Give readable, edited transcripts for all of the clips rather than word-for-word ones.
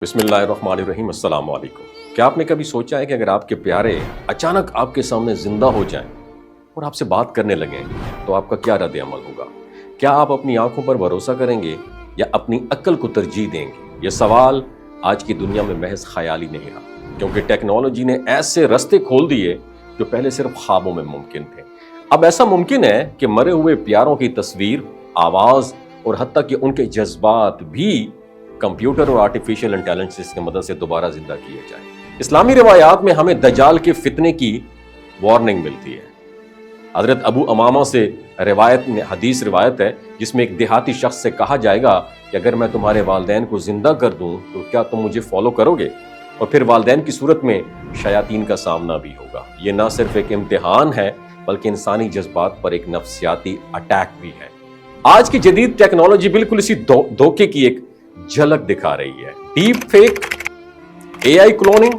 बिस्मिल्लाहिर्रहमानिर्रहीम, अस्सलाम वालेकुम। क्या आपने कभी सोचा है कि अगर आपके प्यारे अचानक आपके सामने जिंदा हो जाएं और आपसे बात करने लगें तो आपका क्या रद्द अमल होगा? क्या आप अपनी आंखों पर भरोसा करेंगे या अपनी अक्ल को तरजीह देंगे? यह सवाल आज की दुनिया में महज ख्याल ही नहीं रहा, क्योंकि टेक्नोलॉजी ने ऐसे रास्ते खोल दिए जो पहले सिर्फ ख्वाबों में मुमकिन थे। अब ऐसा मुमकिन है कि मरे हुए प्यारों की तस्वीर, आवाज और हत्ता कि उनके जज्बात भी कंप्यूटर और आर्टिफिशियल इंटेलिजेंस की मदद से दोबारा जिंदा किए जाए। इस्लामी रिवायात में हमें दज्जाल के फितने की वार्निंग मिलती है। हजरत अबू अमामा से हदीस रिवायत है जिसमें एक देहाती शख्स से कहा जाएगा कि अगर मैं तुम्हारे वालिदैन को जिंदा कर दूं तो क्या तुम मुझे फॉलो करोगे? और फिर वालिदैन की सूरत में शयातीन का सामना भी होगा। ये ना सिर्फ एक इम्तिहान है बल्कि इंसानी जज्बात पर एक नफ्सियाती अटैक भी है। आज की जदीद टेक्नोलॉजी बिल्कुल इसी धोखे की एक झलक दिखा रही है। डीप फेक, एआई क्लोनिंग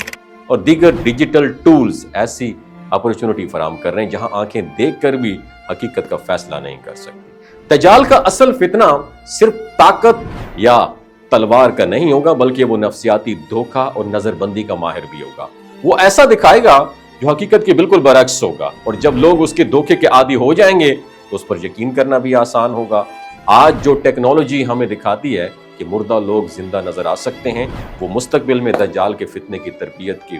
और दीगर डिजिटल टूल्स ऐसी अपॉर्चुनिटी फराहम कर रहे हैं जहां आंखें देखकर भी हकीकत का फैसला नहीं कर सकती। दज्जाल का असल फितना सिर्फ ताकत या तलवार का नहीं होगा, बल्कि वो नफ्सियाती धोखा और नजरबंदी का माहिर भी होगा। वो ऐसा दिखाएगा जो हकीकत के बिल्कुल बरअक्स होगा, और जब लोग उसके धोखे के आदी हो जाएंगे तो उस पर यकीन करना भी आसान होगा। आज जो टेक्नोलॉजी हमें दिखाती है कि मुर्दा लोग जिंदा नजर आ सकते हैं, वो मुस्तकबिल में दज्जाल के फितने की तरबियत की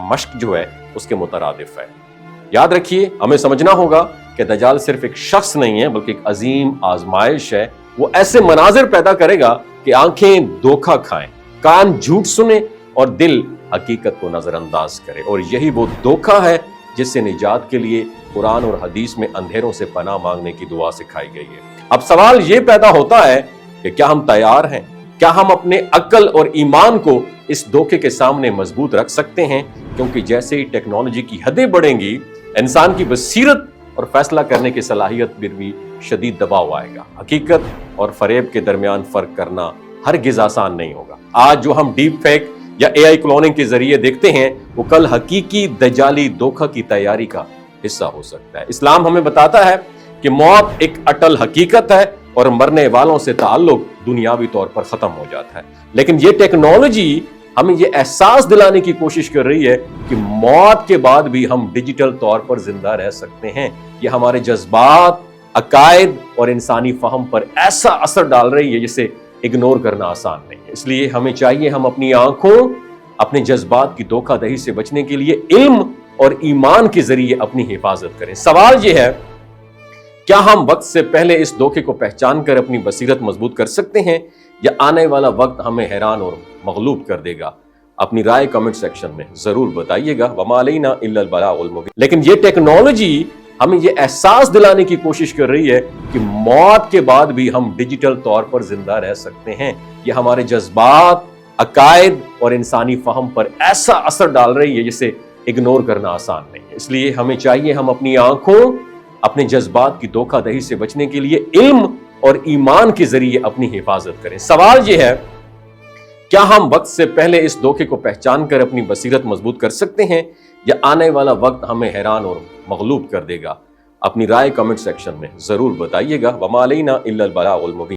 मश्क जो है उसके मुतरादिफ है। याद रखिए, हमें समझना होगा कि दज्जाल सिर्फ एक शख्स नहीं है बल्कि एक अजीम आजमाइश है। वो ऐसे मनाजिर पैदा करेगा कि आंखें धोखा खाएं, कान झूठ सुने और दिल हकीकत को नजरअंदाज करे। और यही वो धोखा है जिससे निजात के लिए कुरान और हदीस में अंधेरों से पनाह मांगने की दुआ सिखाई गई है। अब सवाल ये पैदा होता है कि क्या हम तैयार हैं? क्या हम अपने अक्ल और ईमान को इस धोखे के सामने मजबूत रख सकते हैं? क्योंकि जैसे ही टेक्नोलॉजी की हदें बढ़ेंगी, इंसान की बसीरत और फैसला करने की सलाहियत पर भी शदीद दबाव आएगा। हकीकत और फरेब के दरमियान फर्क करना हरगिज आसान नहीं होगा। आज जो हम डीप फेक या एआई क्लोनिंग के जरिए देखते हैं, वो कल हकीकी दज्जाली धोखा की तैयारी का हिस्सा हो सकता है। इस्लाम हमें बताता है कि मौत एक अटल हकीकत है और मरने वालों से ताल्लुक दुनियावी तौर पर खत्म हो जाता है। लेकिन ये टेक्नोलॉजी हमें ये एहसास दिलाने की कोशिश कर रही है कि मौत के बाद भी हम डिजिटल तौर पर जिंदा रह सकते हैं। ये हमारे जज्बात, अकायद और इंसानी फहम पर ऐसा असर डाल रही है जिसे इग्नोर करना आसान नहीं है। इसलिए हमें चाहिए हम अपनी आंखों, अपने जज्बात की धोखाधड़ी से बचने के लिए इल्म और ईमान के जरिए अपनी हिफाजत करें। सवाल यह है, क्या हम वक्त से पहले इस धोखे को पहचान कर अपनी बसीरत मजबूत कर सकते हैं या आने वाला वक्त हमें हैरान और मगलूब कर देगा? अपनी राय कमेंट सेक्शन में जरूर बताइएगा। वमा अलैना इल्लल बलागुल मुबीन। लेकिन ये टेक्नोलॉजी हमें ये एहसास दिलाने की कोशिश कर रही है कि मौत के बाद भी हम डिजिटल तौर पर जिंदा रह सकते हैं। ये हमारे जज्बात, अकायद और इंसानी फहम पर ऐसा असर डाल रही है जिसे इग्नोर करना आसान नहीं है। इसलिए हमें चाहिए हम अपनी आंखों, अपने जज्बात की धोखाधड़ी से बचने के लिए इल्म और ईमान के जरिए अपनी हिफाजत करें। सवाल यह है, क्या हम वक्त से पहले इस धोखे को पहचान कर अपनी बसीरत मजबूत कर सकते हैं या आने वाला वक्त हमें हैरान और मगलूब कर देगा? अपनी राय कमेंट सेक्शन में जरूर बताइएगा। वमा अलैना इल्लल बलागुल मुबीन।